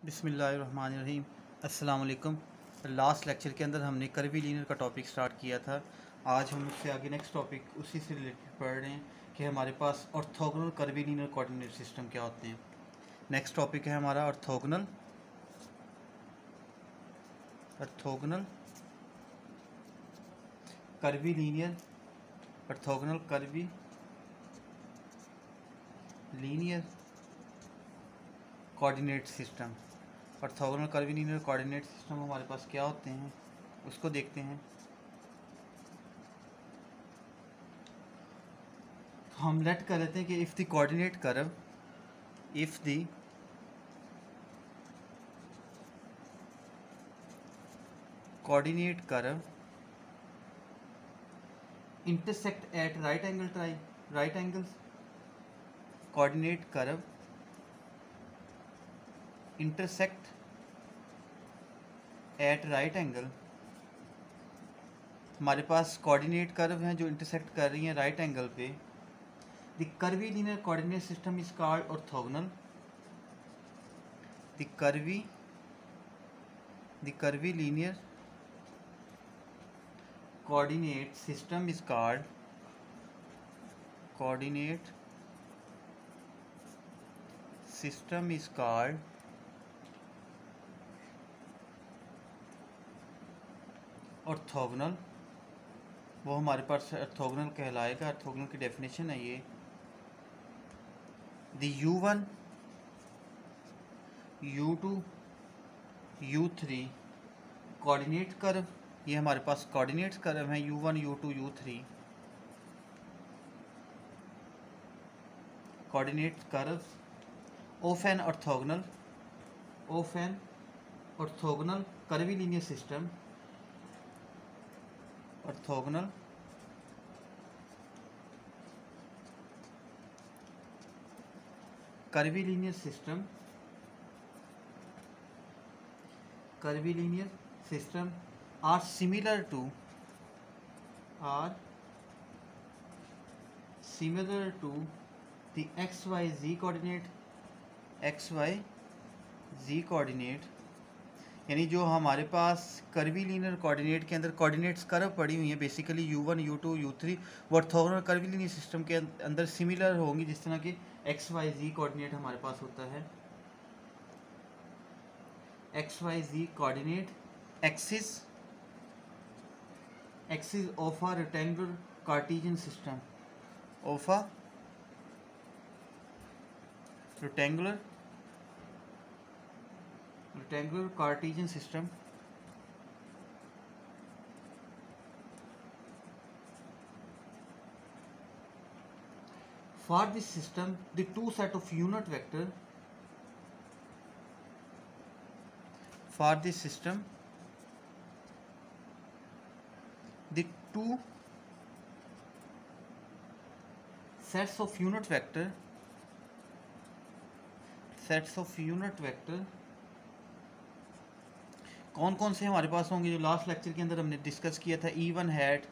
बिस्मिल्लाहिर्रहमानिर्रहीम। अस्सलाम वालेकुम। लास्ट लेक्चर के अंदर हमने कर्वी लीनियर का टॉपिक स्टार्ट किया था। आज हम उससे आगे नेक्स्ट टॉपिक उसी से रिलेटेड पढ़ रहे हैं कि हमारे पास orthogonal curvilinear coordinate system क्या होते हैं। नेक्स्ट टॉपिक है हमारा orthogonal curvilinear orthogonal curvilinear coordinate system. Orthogonal curvilinear coordinate system हमारे पास क्या होते हैं उसको देखते हैं। हम लेट कर लेते हैं कि if the coordinate curve intersect at right angles coordinate curve intersect at right angle। हमारे पास कोऑर्डिनेट कर्व हैं जो इंटरसेक्ट कर रही हैं राइट एंगल पे। The curvy linear coordinate system is called orthogonal. The curvy linear coordinate system is called orthogonal. वो हमारे पास ऑर्थोगोनल कहलाएगा। ऑर्थोगोनल की डेफिनेशन है ये, the U1 U2 U3 coordinate curve. ये हमारे पास कोऑर्डिनेट्स कर्व हैं U1 U2 U3 coordinate curve of an orthogonal curvilinear system. Orthogonal curvilinear system are similar to the XYZ coordinate। यानी जो हमारे पास curvy linear coordinate के अंदर coordinates curve पड़ी हुई हैं बेसिकली U1 U2 U3 वो ऑर्थोगोनल कर्वी लीनियर सिस्टम के अंदर सिमिलर होंगी जिस तरह के XYZ कोऑर्डिनेट हमारे पास होता है। XYZ coordinate axis of a rectangular Cartesian system rectangular Cartesian system। For this system, the two set of unit vector the two sets of unit vector कौन कौन से हमारे पास होंगे जो लास्ट लेक्चर के अंदर हमने डिस्कस किया था। E1 hat,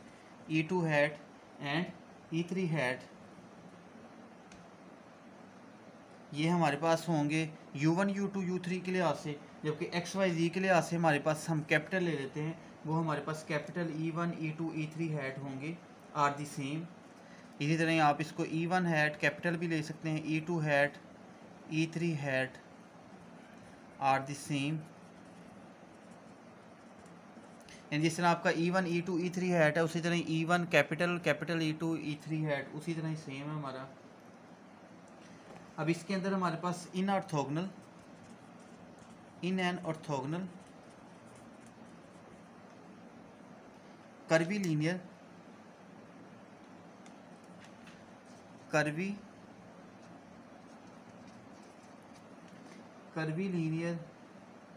E2 hat and E3 hat. ये हमारे पास होंगे U1 U2 U3 के लिहाज से, जबकि XYZ के लिहाज से हमारे पास हम कैपिटल ले लेते हैं। वो हमारे पास capital E1 E2 E3 hat होंगे आर दी सेम। इसी तरह आप इसको E1 हैट कैपिटल भी ले सकते हैं, E2 hat E3 hat are the same. यानी जिस तरह आपका E1 E2 E3 हैट है उसी तरह E1 capital E2 E3 hat उसी तरह ही सेम है हमारा। अब इसके अंदर हमारे पास in an orthogonal curvilinear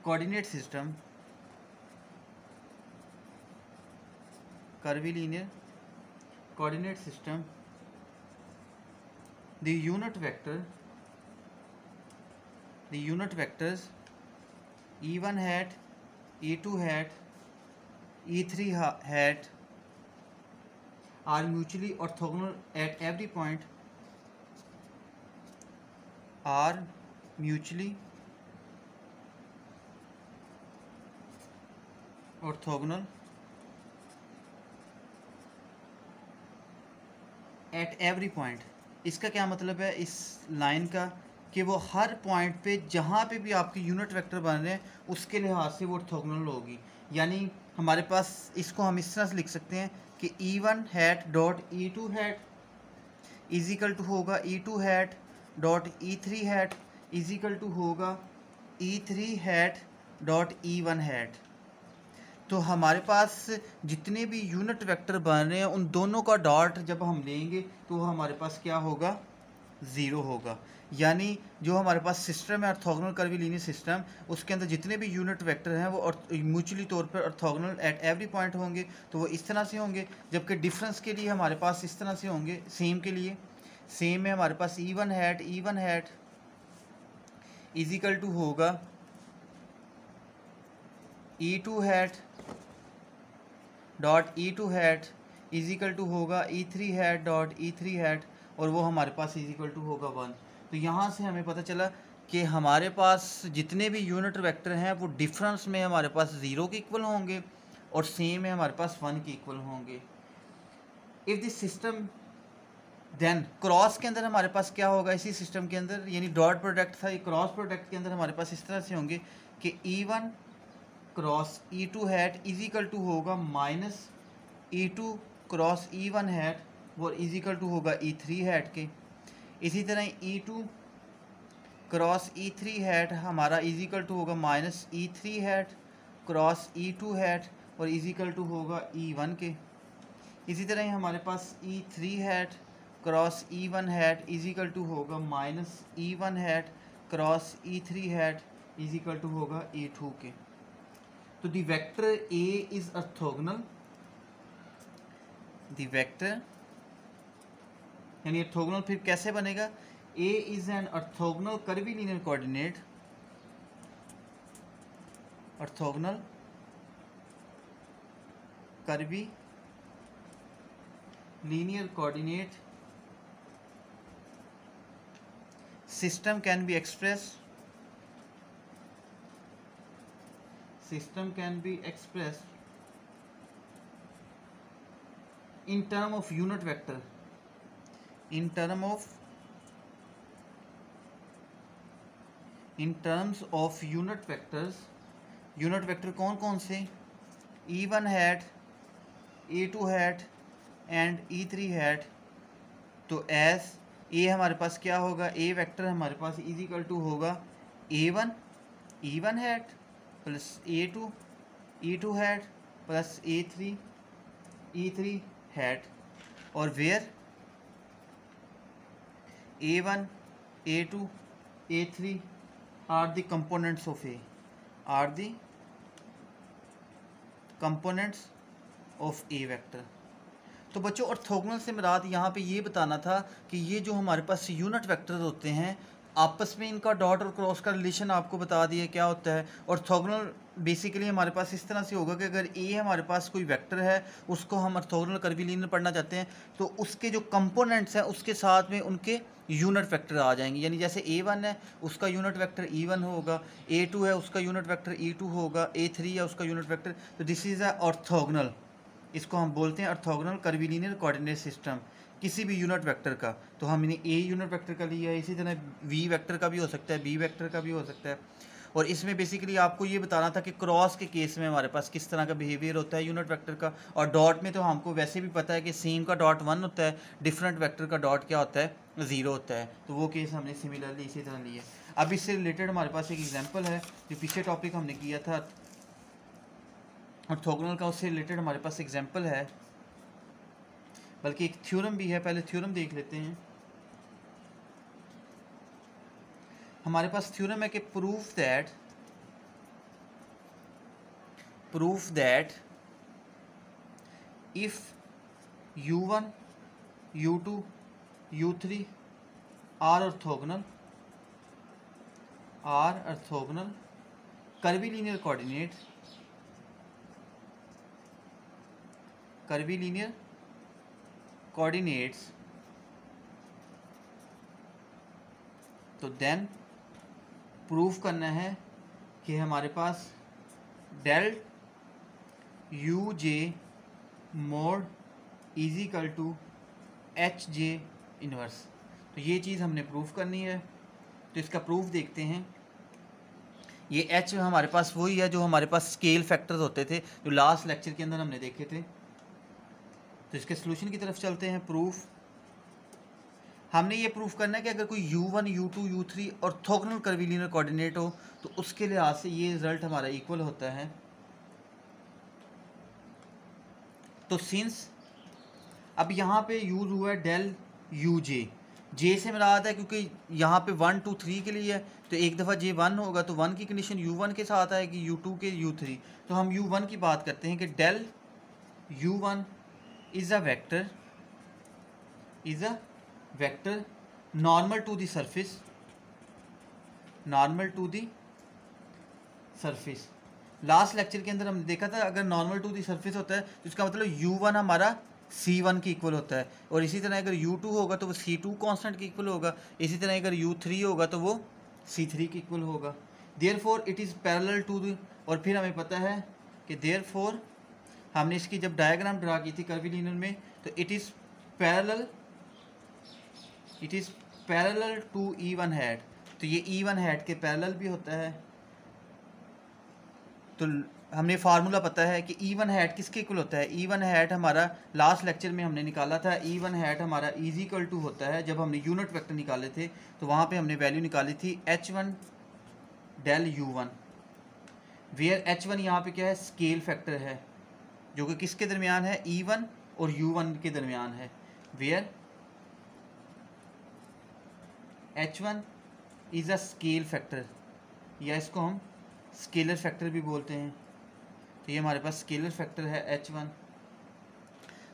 coordinate system the unit vectors E1 hat E2 hat E3 hat are mutually orthogonal at every point are mutually orthogonal at every point. इसका क्या मतलब है इस लाइन का, कि वो हर पॉइंट पे जहाँ पे भी आपके यूनिट वेक्टर बन रहे हैं उसके लिहाज से वो ऑर्थोगोनल होगी। यानी हमारे पास इसको हम इस तरह से लिख सकते हैं कि E1 hat dot E2 hat is equal to होगा E2 hat dot E3 hat is equal to होगा E3 hat dot E1 hat. तो हमारे पास जितने भी यूनिट वेक्टर बन रहे हैं उन दोनों का डॉट जब हम लेंगे तो वो हमारे पास क्या होगा, ज़ीरो होगा। यानी जो हमारे पास सिस्टम है ऑर्थोगोनल कर्वीलिनियर सिस्टम, उसके अंदर जितने भी यूनिट वेक्टर हैं वो म्यूचुअली तौर पर ऑर्थोगोनल एट एवरी पॉइंट होंगे, तो वो इस तरह से होंगे। जबकि डिफरेंस के लिए हमारे पास इस तरह से होंगे। सेम के लिए सेम है हमारे पास E1 hat is equal to होगा E2 hat dot E2 hat is equal to होगा E3 hat dot E3 hat, और वो हमारे पास इज इक्वल टू होगा 1। तो यहाँ से हमें पता चला कि हमारे पास जितने भी यूनिट वेक्टर हैं वो डिफरेंस में हमारे पास 0 के इक्वल होंगे और सेम में हमारे पास 1 के इक्वल होंगे। If this system then cross के अंदर हमारे पास क्या होगा, इसी सिस्टम के अंदर यानी डॉट प्रोडक्ट था, ये क्रॉस प्रोडक्ट के अंदर हमारे पास इस तरह से होंगे कि E1 cross E2 hat is equal to होगा minus E2 cross E1 hat वो इज इक्वल टू होगा E3 हैट के। इसी तरह E2 क्रॉस E3 हैट हमारा इज इक्वल टू होगा minus E3 hat cross E2 hat और इज इक्वल टू होगा E1 के। इसी तरह ही हमारे पास E3 hat cross E1 hat is equal to होगा minus E1 hat cross E3 hat is equal to होगा E2 के। तो the vector A is orthogonal, the vector यानी ऑर्थोगोनल फिर कैसे बनेगा, A is an orthogonal curvilinear coordinate, orthogonal curvilinear coordinate system can be expressed in term of unit vector, in terms of unit vectors। Unit vector कौन कौन से, E1 hat E2 hat and E3 hat. तो as a हमारे पास क्या होगा, ए vector हमारे पास is equal to होगा A1 E1 hat plus A2 E2 hat plus A3 E3 hat, और where A1 A2 A3 are the components of A, are the components of a vector. तो बच्चों orthogonal से मुराद यहाँ पे ये बताना था कि ये जो हमारे पास यूनिट वेक्टर्स होते हैं आपस में इनका डॉट और क्रॉस का रिलेशन आपको बता दिया क्या होता है। ऑर्थोगोनल बेसिकली हमारे पास इस तरह से होगा कि अगर ए हमारे पास कोई वेक्टर है उसको हम ऑर्थोगोनल कर्वीलिनियर पढ़ना चाहते हैं तो उसके जो कंपोनेंट्स हैं उसके साथ में उनके यूनिट वेक्टर आ जाएंगे। यानी जैसे A1 है उसका यूनिट वेक्टर E1 होगा, A2 है उसका यूनिट वेक्टर E2 होगा, A3 है उसका यूनिट वेक्टर। तो दिस इज़ अ ऑर्थोगोनल, इसको हम बोलते हैं ऑर्थोगोनल कर्वीलिनियर कोऑर्डिनेट सिस्टम किसी भी यूनिट वेक्टर का। तो हमने ए यूनिट वेक्टर का लिया है, इसी तरह वी वेक्टर का भी हो सकता है, बी वेक्टर का भी हो सकता है। और इसमें बेसिकली आपको ये बताना था कि क्रॉस के केस में हमारे पास किस तरह का बिहेवियर होता है यूनिट वेक्टर का। और डॉट में तो हमको वैसे भी पता है कि सेम का डॉट 1 होता है, डिफरेंट वेक्टर का डॉट क्या होता है, 0 होता है। तो वो केस हमने सिमिलरली इसी तरह लिया। अब इससे रिलेटेड हमारे पास एक एग्जाम्पल है जो पीछे टॉपिक हमने किया था ऑर्थोगोनल का, उससे रिलेटेड हमारे पास एग्जाम्पल है, बल्कि एक थ्योरम भी है। पहले थ्योरम देख लेते हैं। हमारे पास थ्योरम है कि proof that if U1 U2 U3 are orthogonal curvilinear coordinates तो देन प्रूफ करना है कि हमारे पास del U J mod is equal to H J inverse. तो ये चीज़ हमने प्रूफ करनी है। तो इसका प्रूफ देखते हैं। ये एच हमारे पास वही है जो हमारे पास स्केल फैक्टर्स होते थे, जो लास्ट लेक्चर के अंदर हमने देखे थे। तो इसके सोल्यूशन की तरफ चलते हैं। प्रूफ हमने ये प्रूफ करना है कि अगर कोई u1 u2 u3 orthogonal curvilinear coordinate हो तो उसके लिहाज से ये रिजल्ट हमारा इक्वल होता है। तो सिंस अब यहाँ पे यूज़ हुआ है डेल यू जे, जे से मुराद है क्योंकि यहाँ पे 1 2 3 के लिए है, तो एक दफ़ा जे 1 होगा तो 1 की कंडीशन u1 के साथ आएगी, u2 के u3। तो हम u1 की बात करते हैं कि del u1 is a vector normal to the surface. Last lecture के अंदर हमने देखा था अगर नॉर्मल टू द सरफेस होता है तो इसका मतलब u1 हमारा c1 की इक्वल होता है, और इसी तरह अगर u2 होगा तो वो c2 कांस्टेंट की इक्वल होगा, इसी तरह अगर u3 होगा तो वो c3 की इक्वल होगा। Therefore it is parallel to the, और फिर हमें पता है कि देयरफॉर हमने इसकी जब डायग्राम ड्रा की थी कर्वीलिनियर में, तो it is parallel to E1 hat. तो ये E1 हैट के पैरेलल भी होता है। तो हमने फार्मूला पता है कि E1 हैट किसके इक्वल होता है। E1 हैट हमारा लास्ट लेक्चर में हमने निकाला था। E1 हैट हमारा इज इक्वल टू होता है, जब हमने यूनिट वेक्टर निकाले थे तो वहाँ पे हमने वैल्यू निकाली थी H1 del U1, where H1 यहाँ पे क्या है, स्केल फैक्टर है जो कि किसके दरमियान है, E1 और U1 के दरमियान है, where H1 is a scale factor, या इसको हम स्केलर फैक्टर भी बोलते हैं। तो ये हमारे पास स्केलर फैक्टर है H1।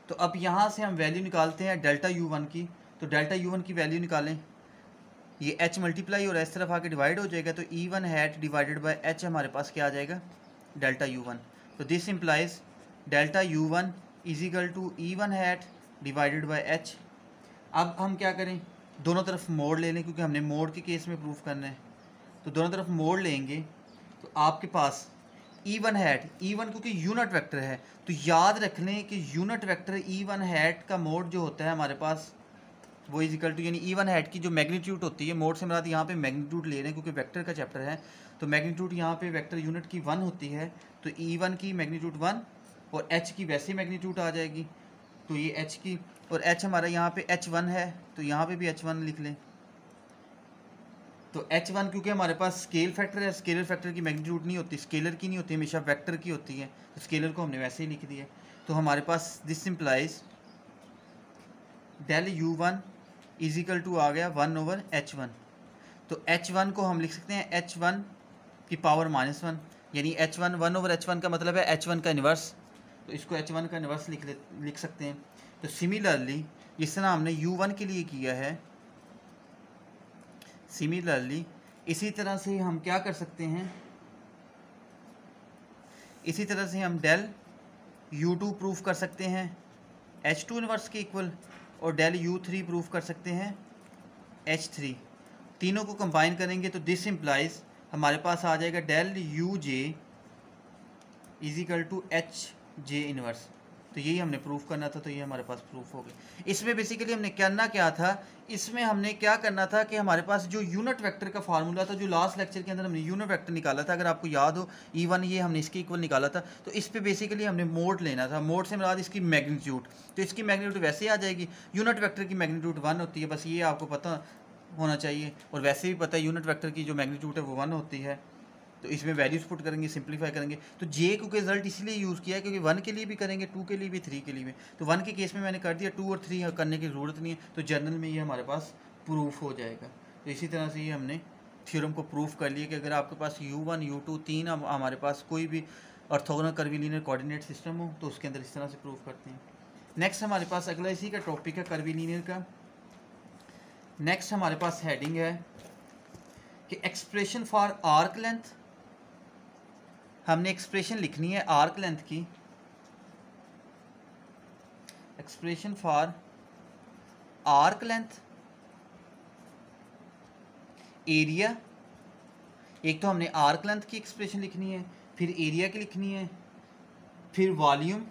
तो अब यहाँ से हम वैल्यू निकालते हैं डेल्टा U1 की। तो डेल्टा U1 की वैल्यू निकालें, ये H मल्टीप्लाई और इस तरफ आके डिवाइड हो जाएगा, तो E1 hat divided by H हमारे पास क्या आ जाएगा, डेल्टा U1। तो this implies delta U1 is equal to E1 hat divided by H। अब हम क्या करें, दोनों तरफ मोड़ ले लें क्योंकि हमने मोड़ के केस में प्रूफ करना है। तो दोनों तरफ मोड़ लेंगे तो आपके पास E1 हैट, E1 क्योंकि यूनिट वेक्टर है तो याद रख लें कि यूनिट वेक्टर E1 हैट का मोड जो होता है हमारे पास वो इज इक्वल टू, यानी E1 हैट की जो मैग्नीट्यूड होती है, मोड से मुराद यहाँ पे मैग्नीट्यूड ले रहे हैं क्योंकि वेक्टर का चैप्टर है, तो मैग्नीट्यूड यहाँ पे वेक्टर यूनिट की 1 होती है, तो E1 की मैग्नीट्यूड 1 और H की वैसे मैग्नीट्यूड आ जाएगी। तो ये H की, और H हमारा यहाँ पे H1 है तो यहाँ पे भी H1 लिख लें। तो H1 क्योंकि हमारे पास स्केल फैक्टर है, स्केलर फैक्टर की मैग्नीट्यूड नहीं होती, स्केलर की नहीं होती, हमेशा वेक्टर की होती है, तो स्केलर को हमने वैसे ही लिख दिया। तो हमारे पास this simplifies del U1 is equal to आ गया 1 ओवर H1। तो H1 को हम लिख सकते हैं H1 की पावर -1, यानी H1 1 ओवर H1 का मतलब है H1 का इन्वर्स, तो इसको H1 का इन्वर्स लिख सकते हैं। तो सिमिलरली जिस तरह हमने U1 के लिए किया है, सिमिलरली इसी तरह से हम क्या कर सकते हैं, इसी तरह से हम डेल U2 प्रूफ कर सकते हैं H2 इन्वर्स के इक्वल, और डेल U3 प्रूफ कर सकते हैं H3। तीनों को कंबाइन करेंगे तो दिस इम्प्लाइज हमारे पास आ जाएगा del UJ is equal to HJ inverse. तो यही हमने प्रूफ करना था, तो ये हमारे पास प्रूफ हो गया। इसमें बेसिकली हमने करना क्या था, इसमें हमने क्या करना था कि हमारे पास जो यूनिट वेक्टर का फार्मूला था, जो लास्ट लेक्चर के अंदर हमने यूनिट वेक्टर निकाला था, अगर आपको याद हो E1 ये हमने इसके इक्वल निकाला था, तो इस पे बेसिकली हमने मोड लेना था। मोड से मुराद इसकी मैग्नीट्यूड, तो इसकी मैग्नीट्यूड वैसे ही आ जाएगी, यूनिट वेक्टर की मैग्नीट्यूड 1 होती है, बस ये आपको पता होना चाहिए, और वैसे भी पता है यूनिट वेक्टर की जो मैग्नीट्यूड है वो 1 होती है। तो इसमें वैल्यूज पुट करेंगे, सिंप्लीफाई करेंगे, तो जे क्योंकि रिजल्ट इसलिए यूज़ किया है क्योंकि 1 के लिए भी करेंगे, 2 के लिए भी, 3 के लिए भी। तो 1 के केस में मैंने कर दिया, 2 और 3 करने की ज़रूरत नहीं है, तो जर्नल में ये हमारे पास प्रूफ हो जाएगा। तो इसी तरह से ये हमने थ्योरम को प्रूफ कर लिया कि अगर आपके पास U1 U2 3 हमारे पास कोई भी ऑर्थोगोनल कर्वीलिनियर कोऑर्डिनेट सिस्टम हो तो उसके अंदर इस तरह से प्रूफ करते हैं। नेक्स्ट हमारे पास अगला इसी का टॉपिक है कर्वीलिनियर का। नेक्स्ट हमारे पास हेडिंग है कि एक्सप्रेशन फॉर आर्क लेंथ। हमने एक्सप्रेशन लिखनी है आर्क लेंथ की, expression for arc length, area. एक तो हमने आर्क लेंथ की एक्सप्रेशन लिखनी है, फिर एरिया की लिखनी है, फिर volume,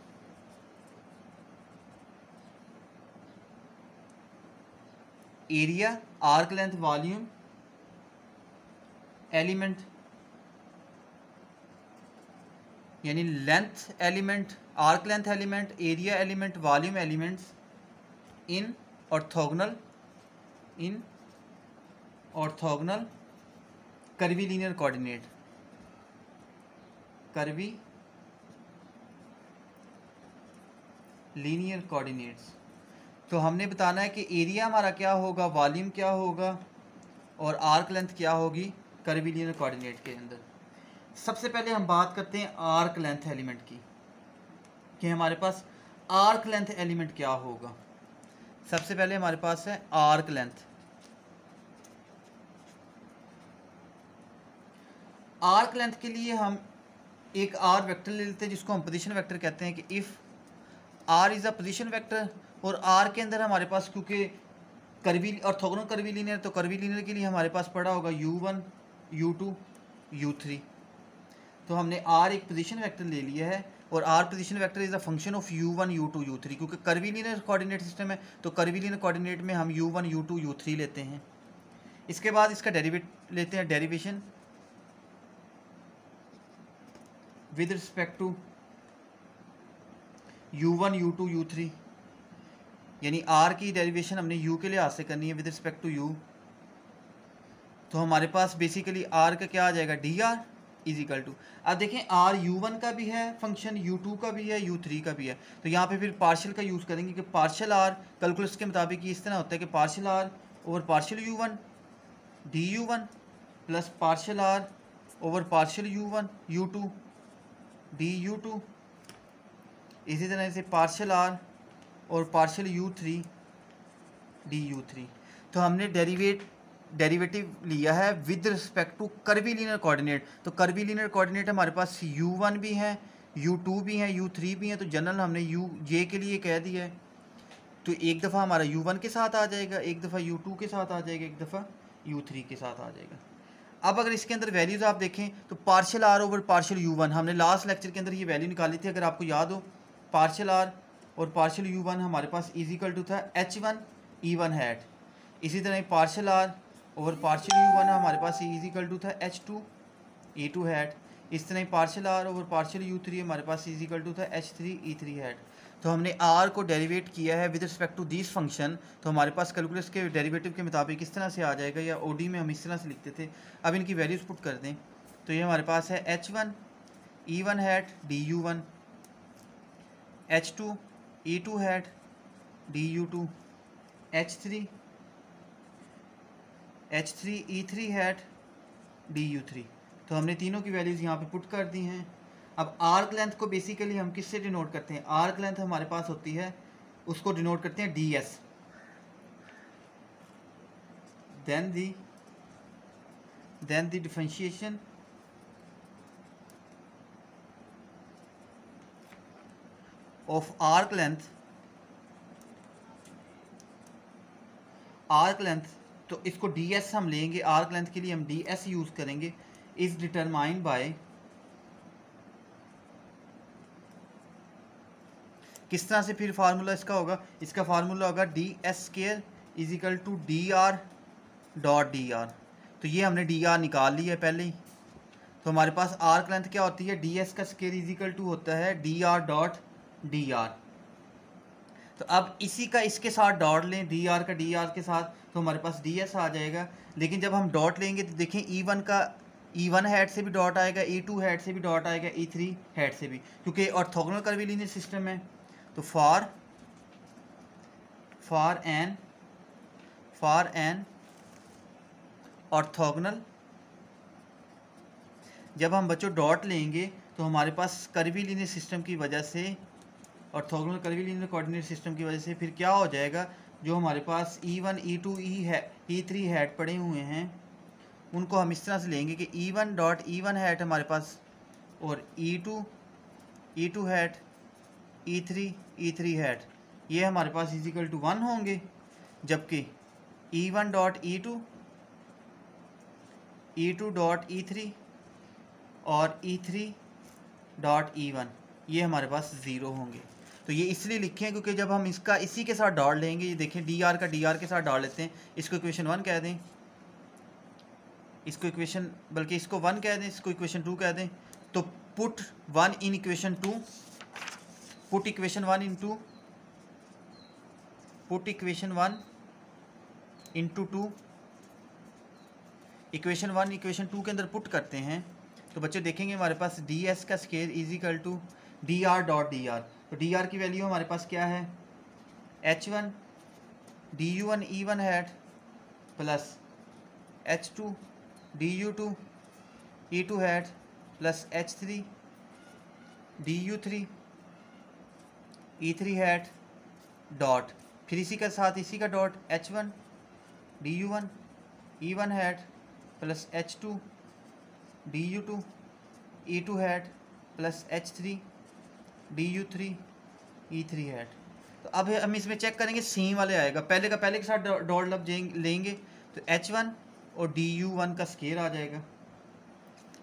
area, arc length, volume, element यानी length element, arc length element, area element, volume elements in orthogonal curvilinear coordinate, curvilinear coordinates. तो हमने बताना है कि एरिया हमारा क्या होगा, वॉल्यूम क्या होगा और आर्क लेंथ क्या होगी कर्वी लीनियर कोऑर्डिनेट के अंदर। सबसे पहले हम बात करते हैं आर्क लेंथ एलिमेंट की, कि हमारे पास आर्क लेंथ एलिमेंट क्या होगा। सबसे पहले हमारे पास है आर्क लेंथ। आर्क लेंथ के लिए हम एक आर वेक्टर ले लेते हैं जिसको हम पोजीशन वेक्टर कहते हैं, कि if R is a position vector, और आर के अंदर हमारे पास क्योंकि कर्वी ऑर्थोगोनल कर्वी लीनियर, तो कर्वी लीनियर के लिए हमारे पास पड़ा होगा u1 u2 u3। तो हमने आर एक पोजीशन वेक्टर ले लिया है, और R position vector is a function of u1 u2 u3, क्योंकि कर्वी लीनियर कोऑर्डिनेट सिस्टम है तो कर्वी लीनियर कोऑर्डिनेट में हम u1 u2 u3 लेते हैं। इसके बाद इसका डेरिवेट लेते हैं, derivation with respect to u1 u2 u3, यानी r की डेरिवेशन हमने u के लिहाज से करनी है विद रिस्पेक्ट टू u। तो हमारे पास बेसिकली r का क्या आ जाएगा, dr इज इक्वल टू, अब देखें r u1 का भी है फंक्शन, u2 का भी है, u3 का भी है। तो यहाँ पे फिर पार्शियल का यूज़ करेंगे कि पार्शियल r कैलकुलस के मुताबिक इस तरह होता है कि partial r over partial u1 du1 plus partial r over partial u1 u2 du2, इसी तरह से पार्शियल r और पार्शियल u3 du3। तो हमने डेरिवेटिव लिया है with respect to curvilinear coordinate. तो कर्वी लीनियर कोऑर्डिनेट हमारे पास u1 भी है, u2 भी है, u3 भी है। तो जनरल हमने j के लिए कह दिया है, तो एक दफ़ा हमारा u1 के साथ आ जाएगा, एक दफ़ा u2 के साथ आ जाएगा, एक दफ़ा u3 के साथ आ जाएगा। अब अगर इसके अंदर वैल्यूज़ आप देखें तो partial r over partial u1, हमने लास्ट लेक्चर के अंदर ये वैल्यू निकाली थी, अगर आपको याद हो। पार्शियल r और पार्शियल u1 हमारे पास इज इक्वल टू था h1 e1 हैट। इसी तरह पार्शियल r और पार्शियल u1 हमारे पास इज इक्वल टू था h2 e2 हैट। इस तरह पार्शियल r और पार्शियल u3 हमारे पास इज इक्वल टू था h3 e3 हैट। तो हमने r को डेरिवेट किया है with respect to this function. तो हमारे पास कैलकुलस के डेरिवेटिव के मुताबिक इस तरह से आ जाएगा, या ओडी में हम इस तरह से लिखते थे। अब इनकी वैल्यूज़ पुट कर दें तो ये हमारे पास है h1 e1 hat du1, h2 e2 hat du2, h3 e3 hat du3। तो हमने तीनों की वैल्यूज़ यहाँ पे पुट कर दी हैं। अब आर्क लेंथ को बेसिकली हम किससे डिनोट करते हैं, आर्क लेंथ हमारे पास होती है, उसको डिनोट करते हैं ds, then the differentiation of arc length, तो इसको ds हम लेंगे, आर्क लेंथ के लिए हम ds यूज़ करेंगे, इज डिटरमाइंड बाय, किस तरह से फिर फार्मूला इसका होगा, इसका फार्मूला होगा ds² is equal to dr dot dr। तो ये हमने dr निकाल लिया है पहले ही। तो हमारे पास आर्क लेंथ क्या होती है, ds का स्क्वायर इज इक्वल टू होता है dr डॉट dr। तो अब इसी का इसके साथ डॉट लें, dr का dr के साथ, तो हमारे पास ds आ जाएगा। लेकिन जब हम डॉट लेंगे तो देखें e1 का e1 हैट से भी डॉट आएगा, e2 हैट से भी डॉट आएगा, e3 हैट से भी, क्योंकि ऑर्थोगोनल कर्वी लीनियर सिस्टम है। तो फॉर एन ऑर्थोगोनल, जब हम बच्चों डॉट लेंगे तो हमारे पास कर्वी लीनियर सिस्टम की वजह से, orthogonal curvilinear coordinate system की वजह से फिर क्या हो जाएगा, जो हमारे पास e1 e2 e3 हैट पड़े हुए हैं उनको हम इस तरह से लेंगे कि e1 डॉट e1 हैट हमारे पास, और e2 हैट, e3 हैट, ये हमारे पास इज इक्वल टू 1 होंगे, जबकि e1 dot e2 dot e3 और e3 डॉट e1 ये हमारे पास 0 होंगे। तो ये इसलिए लिखे हैं क्योंकि जब हम इसका इसी के साथ डॉट लेंगे, ये देखें डी आर का डी आर के साथ डॉट लेते हैं, इसको इक्वेशन 1 कह दें, इसको इक्वेशन, बल्कि इसको 1 कह दें, इसको इक्वेशन 2 कह दें। तो put 1 in equation 2, put equation 1 into, put equation 1 into 2, equation 1 equation 2 के अंदर पुट करते हैं। तो बच्चे देखेंगे हमारे पास डी एस का square is equal to D R dot D R. तो डी आर की वैल्यू हमारे पास क्या है, H1 DU1 E1 hat plus H2 DU2 E2 hat plus H3 DU3 E3 hat dot, फिर इसी के साथ इसी का dot H1 DU1 E1 hat plus H2 DU2 E2 hat plus H3 DU3 E3 hat. तो अब हम इसमें चेक करेंगे सेम वाले आएगा, पहले के साथ डॉट लब लेंगे तो H1 और DU1 का स्केयर आ जाएगा,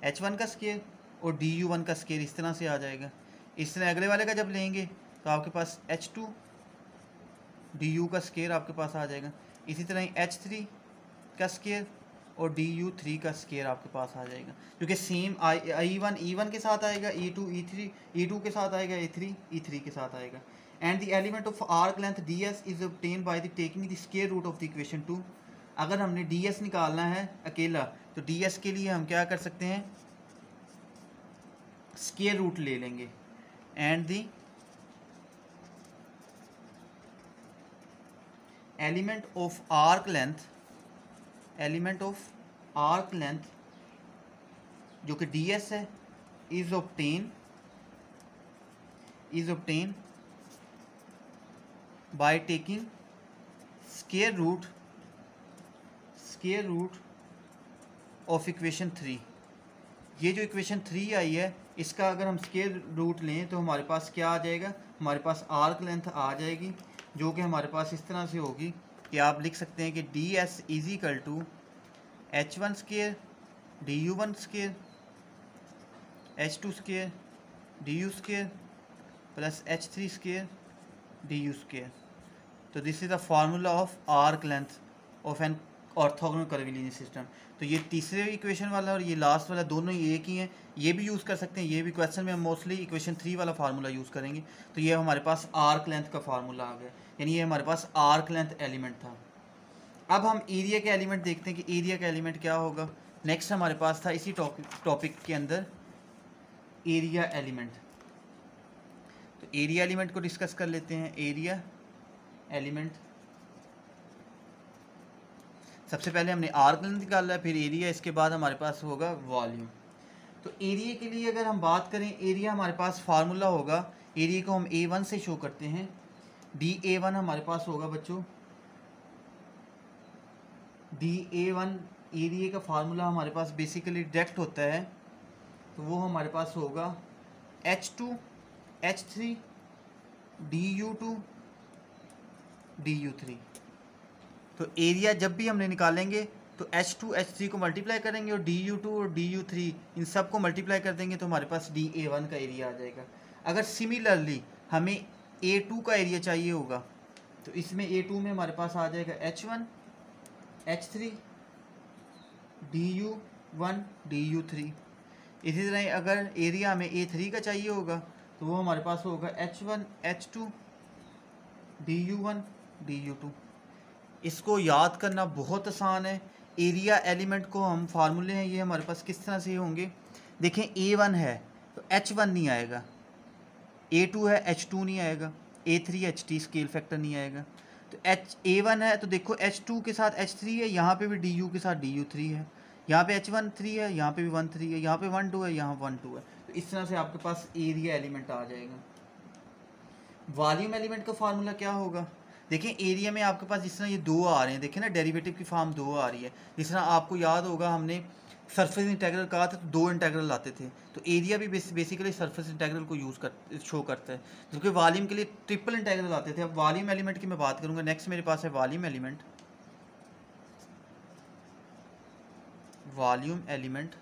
H1 का स्केयर और DU1 का स्केयर इस तरह से आ जाएगा। इस तरह अगले वाले का जब लेंगे तो आपके पास H2 DU का स्केयर आपके पास आ जाएगा। इसी तरह ही H3 का स्केयर और DU3 का स्केयर आपके पास आ जाएगा, क्योंकि सेम I1 E1 के साथ आएगा, E2 E3 E2 के साथ आएगा, E3 E3 के साथ आएगा। And the element of arc length DS is obtain by the taking the square root of the equation 2। अगर हमने DS निकालना है अकेला तो DS के लिए हम क्या कर सकते हैं, स्क्वायर रूट ले लेंगे। And the element of arc length, element of arc length जो कि DS है, is obtain by taking square root of equation 3। ये जो इक्वेशन 3 आई है इसका अगर हम स्क्वायर रूट लें तो हमारे पास क्या आ जाएगा, हमारे पास आर्क लेंथ आ जाएगी, जो कि हमारे पास इस तरह से होगी कि आप लिख सकते हैं कि DS is equal to H1 square DU1 square H2 square DU square plus H3 square DU square. तो this is the formula of arc length of an orthogonal curvilinear system. तो ये तीसरे इक्वेशन वाला और ये लास्ट वाला दोनों ही एक ही हैं, ये भी यूज़ कर सकते हैं, ये भी क्वेश्चन में हम मोस्टली इक्वेशन 3 वाला फार्मूला यूज़ करेंगे। तो ये हमारे पास आर्क लेंथ का फार्मूला आ गया, यानी ये हमारे पास आर्क लेंथ एलिमेंट था। अब हम एरिया के एलिमेंट देखते हैं कि एरिया का एलिमेंट क्या होगा। नेक्स्ट हमारे पास था इसी टॉपिक के अंदर एरिया एलिमेंट। तो एरिया एलिमेंट को डिस्कस कर लेते हैं। एरिया एलिमेंट, सबसे पहले हमने आर्क लेंथ निकाला है, फिर एरिया, इसके बाद हमारे पास होगा वॉल्यूम। तो एरिया के लिए अगर हम बात करें, एरिया हमारे पास फार्मूला होगा, एरिया को हम A1 से शो करते हैं। DA1 हमारे पास होगा बच्चों, DA1 एरिया का फार्मूला हमारे पास बेसिकली डायरेक्ट होता है, तो वो हमारे पास होगा H2 H3 DU2 DU3। तो एरिया जब भी हमने निकालेंगे तो H2 H3 को मल्टीप्लाई करेंगे और DU2 और DU3 इन सब को मल्टीप्लाई कर देंगे तो हमारे पास DA1 का एरिया आ जाएगा। अगर सिमिलरली हमें A2 का एरिया चाहिए होगा तो इसमें A2 में हमारे पास आ जाएगा H1 H3 DU1 DU3। इसी तरह अगर एरिया हमें A3 का चाहिए होगा तो वो हमारे पास होगा H1 H2 DU1 DU2। इसको याद करना बहुत आसान है। एरिया एलिमेंट को हम फार्मूले हैं ये हमारे पास किस तरह से होंगे, देखें A1 है तो H1 नहीं आएगा, A2 है H2 नहीं आएगा, A3 HT स्केल फैक्टर नहीं आएगा। तो A1 है तो देखो H2 के साथ H3 है, यहाँ पे भी DU के साथ DU3 है, यहाँ पे H1 3 है, यहाँ पे भी 1 3 है, यहाँ पे 1 2 है, यहाँ 1 2 है। तो इस तरह से आपके पास एरिया एलिमेंट आ जाएगा। वॉल्यूम एलिमेंट का फार्मूला क्या होगा, देखें एरिया में आपके पास जिस तरह ये दो आ रहे हैं, देखें ना डेरिवेटिव की फॉर्म दो आ रही है। जिस तरह आपको याद होगा हमने सरफेस इंटीग्रल कहा था तो दो इंटीग्रल आते थे, तो एरिया भी बेसिकली सरफेस इंटीग्रल को शो करता है, जबकि वॉल्यूम के लिए ट्रिपल इंटीग्रल आते थे। अब वॉल्यूम एलिमेंट की मैं बात करूँगा। नेक्स्ट मेरे पास है वॉल्यूम एलिमेंट। वॉल्यूम एलिमेंट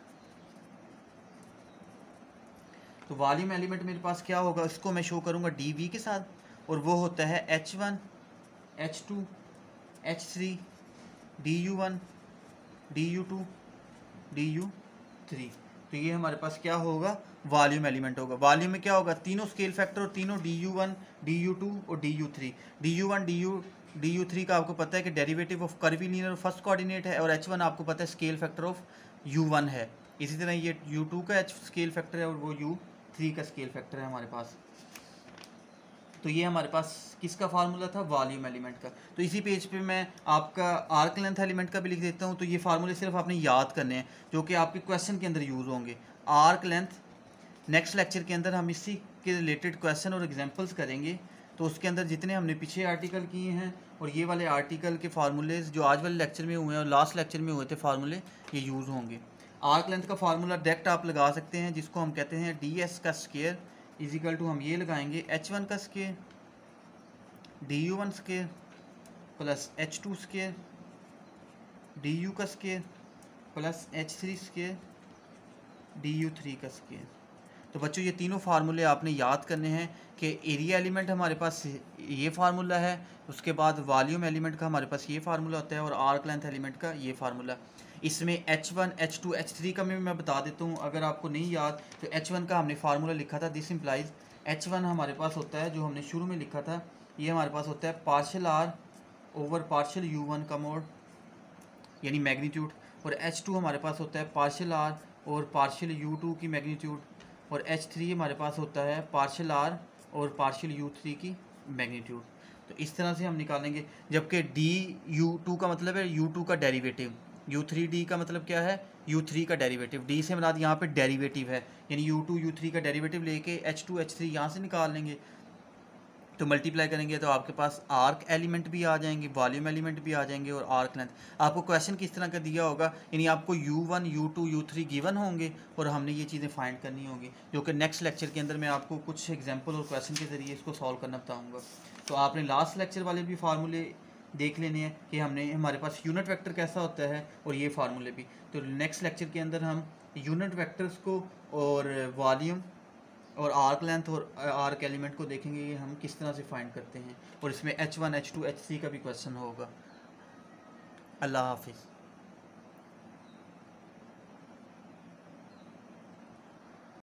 तो वॉल्यूम एलिमेंट मेरे पास क्या होगा, इसको मैं शो करूँगा डी वी के साथ, और वो होता है H1 H2 H3 DU1 DU2 DU3। तो ये हमारे पास क्या होगा, वॉल्यूम एलिमेंट होगा। वॉल्यूम में क्या होगा, तीनों स्केल फैक्टर और तीनों DU1 DU2 और DU3। DU1 DU3 का आपको पता है कि derivative of curvilinear first coordinate है, और H1 आपको पता है स्केल फैक्टर ऑफ U1 है। इसी तरह ये U2 का H स्केल फैक्टर है और वो U3 का स्केल फैक्टर है हमारे पास। तो ये हमारे पास किसका फार्मूला था, वॉल्यूम एलिमेंट का। तो इसी पेज पे मैं आपका आर्क लेंथ एलिमेंट का भी लिख देता हूँ। तो ये फार्मूले सिर्फ आपने याद करने हैं जो कि आपके क्वेश्चन के अंदर यूज़ होंगे। आर्क लेंथ, नेक्स्ट लेक्चर के अंदर हम इसी के रिलेटेड क्वेश्चन और एग्जांपल्स करेंगे। तो उसके अंदर जितने हमने पीछे आर्टिकल किए हैं और ये वाले आर्टिकल के फार्मूलेज जो आज वाले लेक्चर में हुए हैं और लास्ट लेक्चर में हुए थे फार्मूले, ये यूज़ होंगे। आर्क लेंथ का फार्मूला डायरेक्ट आप लगा सकते हैं, जिसको हम कहते हैं ds का स्क्वायर इजिकल टू, हम ये लगाएंगे H1 का square DU1 square plus H2 square DU का square plus H3 square DU3 का स्क्वायर। तो बच्चों ये तीनों फार्मूले आपने याद करने हैं कि एरिया एलिमेंट हमारे पास ये फार्मूला है, उसके बाद वॉल्यूम एलिमेंट का हमारे पास ये फार्मूला होता है, और आर्क लेंथ एलिमेंट का ये फार्मूला। इसमें H1 H2 H3 का मैं बता देता हूँ, अगर आपको नहीं याद तो H1 का हमने फार्मूला लिखा था, दिस इम्प्लाइज H1 हमारे पास होता है जो हमने शुरू में लिखा था, ये हमारे पास होता है partial are over partial U1 का मोड यानी मैग्नीट्यूड, और H2 हमारे पास होता है पार्शियल आर और पार्शियल U2 की मैग्नीट्यूड, और H3 हमारे पास होता है पार्शियल आर और पार्शियल U3 की मैग्नीट्यूड। तो इस तरह से हम निकालेंगे। जबकि DU2 का मतलब है U2 का डेरिवेटिव, U3D का मतलब क्या है, U3 का डेरिवेटिव। D से मुराद यहाँ पे डेरिवेटिव है, यानी U2 U3 का डेरिवेटिव लेके H2 H3 यहाँ से निकाल लेंगे। तो मल्टीप्लाई करेंगे तो आपके पास आर्क एलिमेंट भी आ जाएंगे, वॉल्यूम एलिमेंट भी आ जाएंगे, और आर्क लेंथ। आपको क्वेश्चन किस तरह का दिया होगा, यानी आपको U1 U2 U3 गिवन होंगे और हमने ये चीज़ें फाइंड करनी होंगी, जो कि नेक्स्ट लेक्चर के अंदर मैं आपको कुछ एग्जांपल और क्वेश्चन के ज़रिए इसको सॉल्व करना बताऊँगा। तो आपने लास्ट लेक्चर वाले भी फार्मूले देख लेने हैं कि हमने हमारे पास यूनिट वेक्टर कैसा होता है, और ये फार्मूले भी। तो नेक्स्ट लेक्चर के अंदर हम यूनिट वेक्टर्स को और वॉल्यूम और आर्क लेंथ और आर्क एलिमेंट को देखेंगे कि हम किस तरह से फाइंड करते हैं, और इसमें H1 H2 H3 का भी क्वेश्चन होगा। अल्लाह हाफिज़।